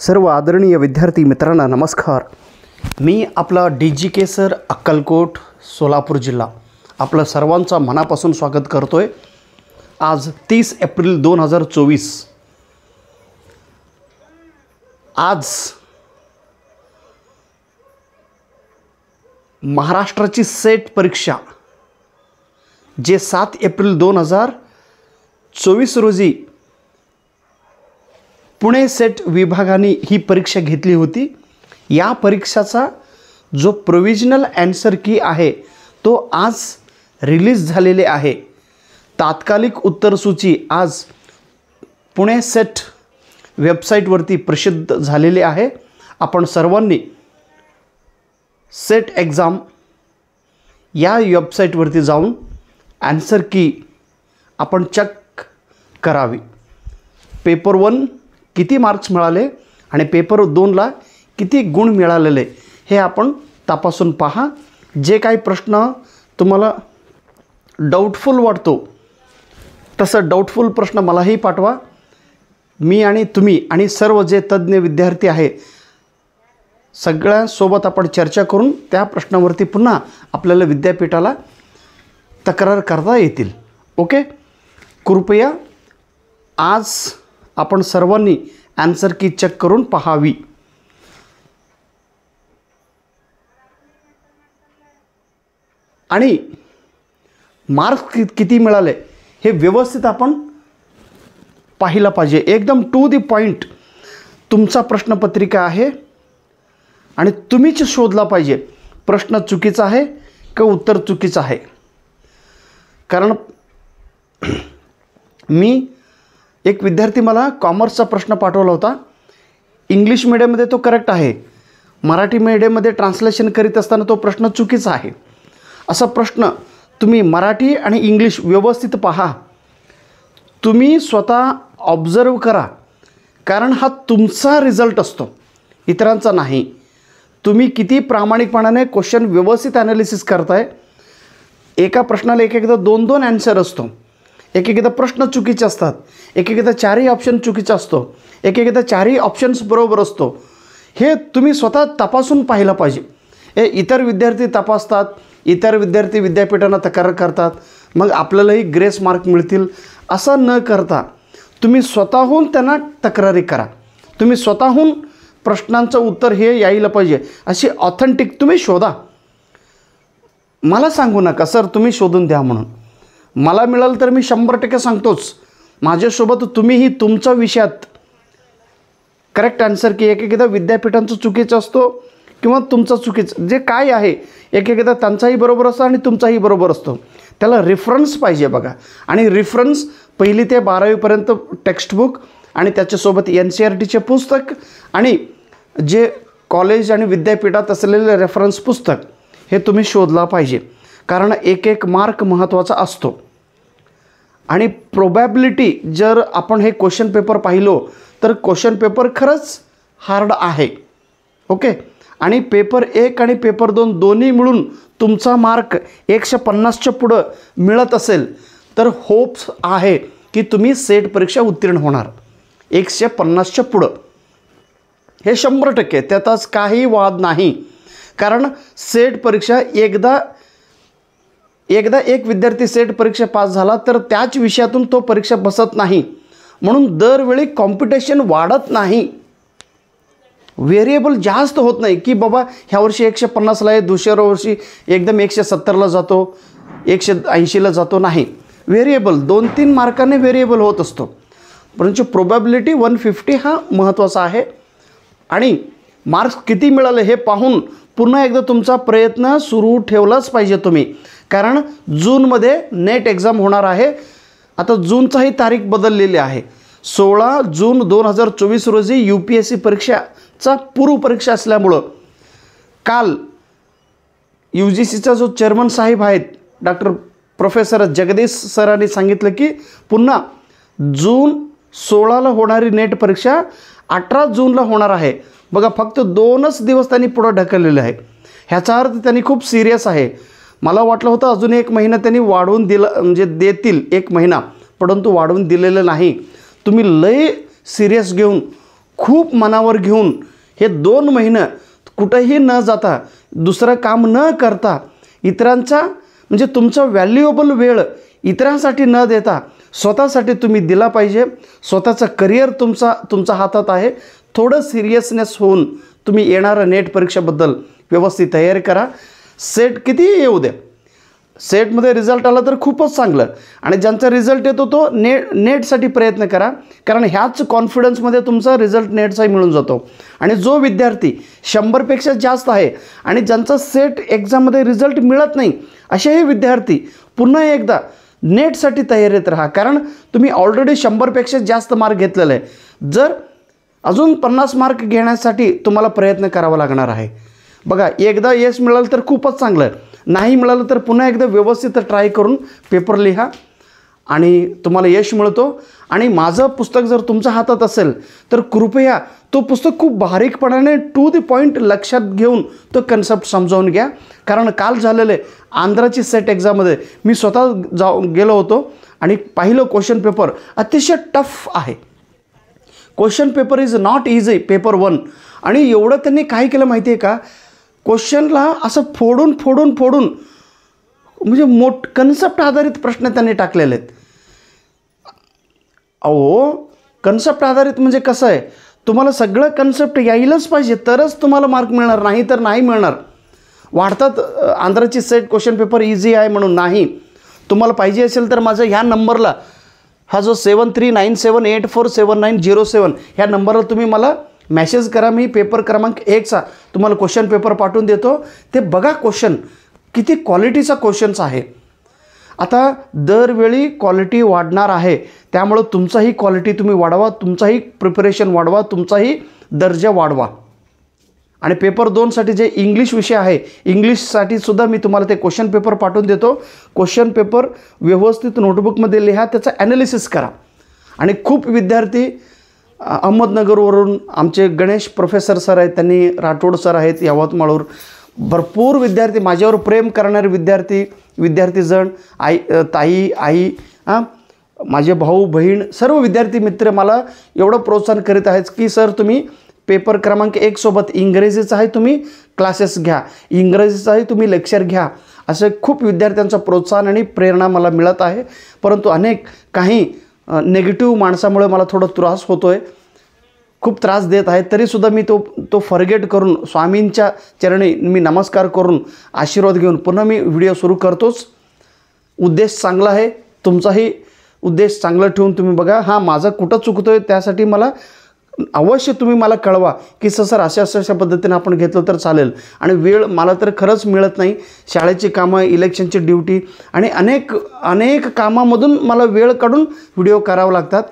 सर्व आदरणीय विद्यार्थी मित्रांना नमस्कार। मी आपला DGK सर, अक्कलकोट, सोलापूर जिल्हा, आपलं सर्वांचं मनापासून स्वागत करतोय। आज 30 एप्रिल 2024। आज महाराष्ट्राची सेट परीक्षा जे 7 एप्रिल 2024 रोजी पुणे सेट विभागाने ही परीक्षा घेतली होती। या परीक्षेचा जो प्रोविजनल आन्सर की आहे तो आज रिलीज झालेले आहे। तात्कालिक उत्तरसूची आज पुणे सेट वेबसाईटवरती प्रसिद्ध झालेले आहे। आपण सर्वांनी सेट एग्जाम या वेबसाईटवरती जाऊन आन्सर की आपण चेक करावी। पेपर 1 किती मार्क्स मिळाले आणि पेपर 2 ला किती गुण मिळालेले हे आपण तपासून पहा। जे काही प्रश्न तुम्हाला डाऊटफुल वाटतो तसं डाऊटफुल प्रश्न मलाही पाठवा। मी आणि तुम्ही आणि सर्व जे तज्ञ विद्यार्थी आहे सगळ्यांसोबत आपण चर्चा करून त्या प्रश्नावरती पुन्हा आपल्याला विद्यापीठाला तक्रार करता येतील। ओके, कृपया आज आपण सर्वांनी आन्सर की चेक करून पाहावी। आणि मार्क्स किती मिळाले हे व्यवस्थित आपण पाहिलं पाहिजे। एकदम टू द पॉइंट तुमचा प्रश्नपत्रिका आहे आणि तुम्हीच शोधला पाहिजे प्रश्न चुकीचा आहे का उत्तर चुकीचं आहे। कारण मी एक विद्यार्थी मला कॉमर्सचा प्रश्न पाठवला होता। इंग्लिश मीडियममध्ये तो करेक्ट आहे, मराठी मीडियममध्ये ट्रान्सलेशन करीत असताना तो प्रश्न चुकीचा आहे। असा प्रश्न तुम्ही मराठी आणि इंग्लिश व्यवस्थित पहा, तुम्ही स्वतः ऑब्झर्व करा। कारण हा तुमचा रिझल्ट असतो, इतरांचा नाही। तुम्ही किती प्रामाणिकपणाने क्वेश्चन व्यवस्थित ॲनालिसिस करताय। एका प्रश्नाला एकदा 2-2 आन्सर असतो, एकदा प्रश्न चुकीचे असतात, एकदा 4ही ऑप्शन चुकीचा असतो, एकदा 4ही ऑप्शन्स बरोबर असतो। हे तुम्ही स्वतः तपासून पाहिलं पाहिजे। हे इतर विद्यार्थी तपासतात, इतर विद्यार्थी विद्यापीठांना तक्रार करतात, मग आपल्यालाही ग्रेस मार्क मिळतील असं न करता तुम्ही स्वतःहून त्यांना तक्रारी करा। तुम्ही स्वतःहून प्रश्नांचं उत्तर हे यायला पाहिजे अशी ऑथेंटिक तुम्ही शोधा। मला सांगू नका सर तुम्ही शोधून द्या म्हणून। मला मिळालं तर मी 100% सांगतोच। माझ्यासोबत तुम्हीही तुमच्या विषयात करेक्ट आन्सर की एकदा विद्यापीठांचं चुकीचं असतो किंवा तुमचं चुकीचं जे काय आहे, एकदा त्यांचाही बरोबर असतो आणि तुमचाही बरोबर असतो। त्याला रेफरन्स पाहिजे बघा। आणि रेफरन्स 1ली ते 12वीपर्यंत टेक्स्टबुक आणि त्याच्यासोबत NCERTचे पुस्तक आणि जे कॉलेज आणि विद्यापीठात असलेले रेफरन्स पुस्तक हे तुम्ही शोधला पाहिजे। कारण एक मार्क महत्त्वाचा असतो। आणि प्रोबॅबिलिटी जर आपण हे क्वेश्चन पेपर पाहिलो तर क्वेश्चन पेपर खरंच हार्ड आहे। ओके, आणि पेपर 1 आणि पेपर 2 दोन्ही मिळून तुमचा मार्क 150च्या पुढं मिळत असेल तर होप्स आहे की तुम्ही सेट परीक्षा उत्तीर्ण होणार 150च्या पुढं। हे 100% त्यातच काही वाद नाही। कारण सेट परीक्षा एकदा एक विद्यार्थी सेट परीक्षा पास झाला तर त्याच विषयातून तो परीक्षा बसत नाही, म्हणून दरवेळी कॉम्पिटिशन वाढत नाही, व्हेरिएबल जास्त होत नाही की बाबा ह्या वर्षी 150ला आहे, दुसऱ्या वर्षी एकदम 170ला जातो, 180ला जातो। नाही, व्हेरिएबल 2-3 मार्काने व्हेरिएबल होत असतो, परंतु प्रोबॅबिलिटी 150 हा महत्त्वाचा आहे। आणि मार्क्स किती मिळाले हे पाहून पुन्हा एकदा तुमचा प्रयत्न सुरू ठेवलाच पाहिजे तुम्ही। कारण जूनमध्ये नेट एक्झाम होणार आहे। आता जूनचाही तारीख बदललेली आहे। 16 जून 2024 रोजी UPSC परीक्षाचा पूर्वपरीक्षा असल्यामुळं काल UGCचा जो चेअरमन साहेब आहेत प्रोफेसर जगदीश सरांनी सांगितलं की पुन्हा जून 16ला होणारी नेट परीक्षा 18 जूनला होणार आहे। बघा, फक्त 2च दिवस त्यांनी पुढे ढकललेले आहे। ह्याचा अर्थ त्यांनी खूप सिरियस आहे। मला वाटलं होतं अजून 1 महिना त्यांनी वाढवून दिलं म्हणजे देतील 1 महिना, परंतु वाढवून दिलेलं नाही। तुम्ही लय सिरियस घेऊन खूप मनावर घेऊन हे 2 महिने कुठंही न जाता, दुसरं काम न करता, इतरांचा म्हणजे तुमचा व्हॅल्युएबल वेळ इतरांसाठी न देता स्वतःसाठी तुम्ही दिला पाहिजे. स्वतःचं करिअर तुमच्या हातात आहे. थोडं सिरियसनेस होऊन तुम्ही येणाऱ्या नेट परीक्षेबद्दल व्यवस्थित तयारी करा. सेट कितीही येऊ द्या, सेटमध्ये रिझल्ट आला तर खूपच चांगलं. आणि ज्यांचा रिझल्ट येतो तो नेटसाठी प्रयत्न करा, कारण ह्याच कॉन्फिडन्समध्ये तुमचा रिझल्ट नेटचाही मिळून जातो. आणि जो विद्यार्थी 100पेक्षा जास्त आहे आणि ज्यांचा सेट एक्झाममध्ये रिझल्ट मिळत नाही, असेही विद्यार्थी पुन्हा एकदा नेटसाठी तयारीत राहा, कारण तुम्ही ऑलरेडी 100पेक्षा जास्त मार्क घेतलेले आहे. जर अजून 50 मार्क घेण्यासाठी तुम्हाला प्रयत्न करावा लागणार आहे. बघा, एकदा यश मिळालं तर खूपच चांगलं, नाही मिळालं तर पुन्हा एकदा व्यवस्थित ट्राय करून पेपर लिहा आणि तुम्हाला यश मिळतो. आणि माझं पुस्तक जर तुमच्या हातात असेल तर कृपया तो पुस्तक खूप बारीकपणाने टू द पॉईंट लक्षात घेऊन तो कन्सेप्ट समजावून घ्या. कारण काल झालेले आंध्राची सेट एक्झाममध्ये मी स्वतः गेलो होतो आणि पाहिलं क्वेश्चन पेपर अतिशय टफ आहे. Question paper is not easy, paper 1. आणि एवढं त्यांनी काय केलं माहिती आहे का, क्वेश्चनला असं फोडून म्हणजे कन्सेप्ट आधारित प्रश्न त्यांनी टाकलेले आहेत. अहो, कन्सेप्ट आधारित म्हणजे कसं आहे, तुम्हाला सगळं कन्सेप्ट यायलाच पाहिजे तरच तुम्हाला मार्क मिळणार, नाही तर नाही मिळणार. वाढतात आंध्राची सेट क्वेश्चन पेपर इझी आहे म्हणून नाही. तुम्हाला पाहिजे असेल तर माझ्या ह्या नंबरला, हा जो 7397847907 ह्या नंबरला तुम्ही मला मेसेज करा. मी पेपर क्रमांक 1चा तुम्हाला क्वेश्चन पेपर पाठवून देतो. ते बघा, क्वेश्चन किती क्वालिटीचा क्वेश्चन्स आहे. आता दरवेळी क्वालिटी वाढणार आहे, त्यामुळं तुमचाही क्वालिटी तुम्ही वाढवा, तुमचाही प्रिपरेशन वाढवा, तुमचाही दर्जा वाढवा. आणि पेपर 2साठी जे इंग्लिश विषय आहे, इंग्लिशसाठी सुद्धा मी तुम्हाला ते क्वेश्चन पेपर पाठवून देतो. क्वेश्चन पेपर व्यवस्थित नोटबुकमध्ये लिहा, त्याचं ॲनालिसिस करा. आणि खूप विद्यार्थी अहमदनगरवरून आमचे गणेश प्रोफेसर सर आहेत, त्यांनी राठोड सर आहेत यवतमाळवर, भरपूर विद्यार्थी माझ्यावर प्रेम करणारे विद्यार्थीजण, आई, माझे भाऊ बहीण, सर्व विद्यार्थी मित्र मला एवढं प्रोत्साहन करीत आहेत की सर तुम्ही पेपर क्रमांक 1 सोबत इंग्रजीचा आहे तुम्ही क्लासेस घ्या, इंग्रजीचा आहे तुम्ही लेक्चर घ्या. असे खूप विद्यार्थ्यांचं प्रोत्साहन आणि प्रेरणा मला मिळत आहे. परंतु काही नेगेटिव्ह माणसामुळे मला थोडा त्रास होतो आहे, खूप त्रास देत आहे. तरीसुद्धा मी तो फॉरगेट करून स्वामींच्या चरणी मी नमस्कार करून आशीर्वाद घेऊन पुन्हा मी व्हिडिओ सुरू करतोच. उद्देश चांगला आहे, तुमचाही उद्देश चांगला ठेवून तुम्ही बघा. माझं कुठं चुकतो आहे त्यासाठी मला अवश्य तुम्ही मला कळवा की सर अशा पद्धतीने आपण घेतलं तर चालेल. आणि वेळ मला तर खरंच मिळत नाही, शाळेची कामं, इलेक्शनची ड्युटी आणि अनेक कामामधून मला वेळ काढून व्हिडिओ करावं लागतात.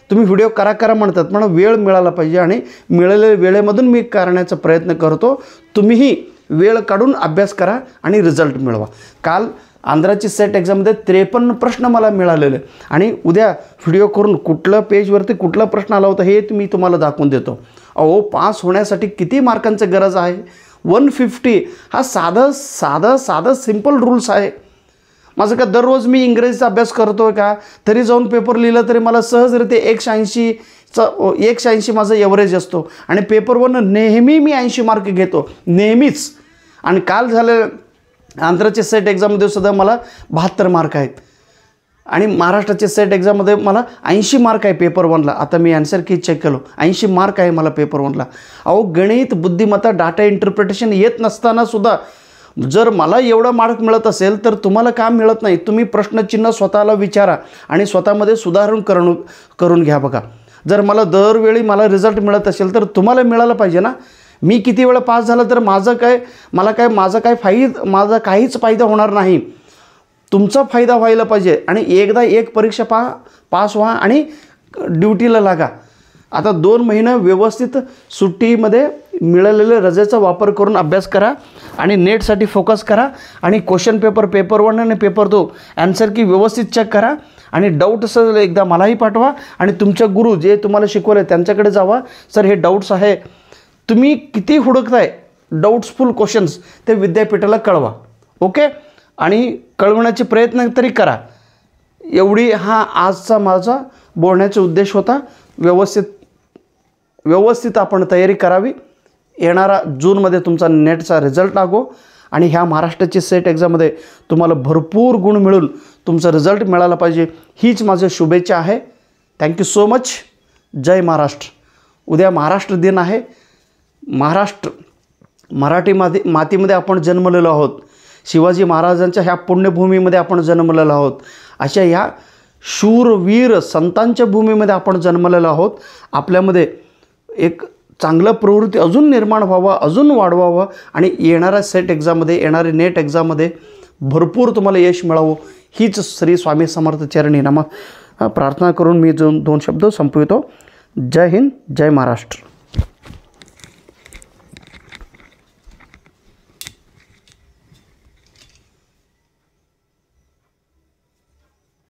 तुम्ही व्हिडिओ करा म्हणतात, पण वेळ मिळाला पाहिजे आणि मिळालेल्या वेळेमधून मी करण्याचा प्रयत्न करतो. तुम्हीही वेळ काढून अभ्यास करा आणि रिझल्ट मिळवा. काल आंध्राची सेट एक्झाममध्ये 53 प्रश्न मला मिळालेले आणि उद्या व्हिडिओ करून कुठलं पेजवरती कुठला प्रश्न आला होता हे मी तुम्हाला दाखवून देतो. पास होण्यासाठी किती मार्कांची गरज आहे? 150 हा साधा सिंपल रूल्स आहे. माझं का दररोज मी इंग्रजीचा अभ्यास करतो का? तरी जाऊन पेपर लिहिलं तरी मला सहजरित्या 180 माझं एव्हरेज असतो आणि पेपर 1 नेहमी मी 80 मार्क घेतो, नेहमीच. आणि काल झालं आंध्राचे सेट एक्झाममध्ये सुद्धा मला 72 मार्क आहेत आणि महाराष्ट्राचे सेट एक्झाममध्ये मला 80 मार्क आहे पेपर 1ला. आता मी आन्सर की चेक केलो, 80 मार्क आहे मला पेपर 1ला. गणित, बुद्धिमत्ता, डाटा इंटरप्रिटेशन येत नसताना सुद्धा जर मला एवढा मार्क मिळत असेल तर तुम्हाला का मिळत नाही? तुम्ही प्रश्नचिन्ह स्वतःला विचारा आणि स्वतःमध्ये सुधारण करून घ्या. बघा, जर दरवेळी मला रिझल्ट मिळत असेल तर तुम्हाला मिळालं पाहिजे ना. मी किती वेळा पास झालं तर माझा काहीच फायदा होणार नाही. तुमचा फायदा व्हायला पाहिजे आणि एकदा एक परीक्षा पास व्हा आणि ड्युटीला लागा. आता 2 महिने व्यवस्थित सुट्टीमध्ये मिळालेल्या रजेचा वापर करून अभ्यास करा आणि नेटसाठी फोकस करा आणि क्वेश्चन पेपर 1 आणि पेपर 2 आन्सर की व्यवस्थित चेक करा आणि डाऊट असेल एकदा मलाही पाठवा आणि तुमच्या गुरु जे तुम्हाला शिकवले त्यांच्याकडे जावा. सर हे डाऊट्स आहे, तुम्ही किती हुडकताय डाऊट्सफुल क्वेश्चन्स ते विद्यापीठाला कळवा. ओके, आणि कळवण्याचे प्रयत्न तरी करा. एवढी आजचा माझा बोलण्याचा उद्देश होता. व्यवस्थित व्यवस्थित आपण तयारी करावी. येणारा जूनमध्ये तुमचा नेटचा रिझल्ट लागो आणि ह्या महाराष्ट्राची सेट एक्झाममध्ये तुम्हाला भरपूर गुण मिळून तुमचा रिझल्ट मिळाला पाहिजे, हीच माझी शुभेच्छा आहे. Thank you so much. जय महाराष्ट्र. उद्या महाराष्ट्र दिन आहे. महाराष्ट्र मराठी मातीमध्ये आपण जन्मलेलो आहोत. शिवाजी महाराजांच्या ह्या पुण्यभूमीमध्ये आपण जन्मलेलो आहोत. अशा ह्या शूरवीर संतांच्या भूमीमध्ये आपण जन्मलेलो आहोत. आपल्यामध्ये एक चांगलं प्रवृत्ती अजून निर्माण व्हावं, अजून वाढवावं आणि येणाऱ्या सेट एक्झाममध्ये, येणारे नेट एक्झाममध्ये भरपूर तुम्हाला यश मिळावं, हीच श्री स्वामी समर्थ चरणी प्रार्थना करून मी दोन शब्द संपवितो. जय हिंद, जय महाराष्ट्र.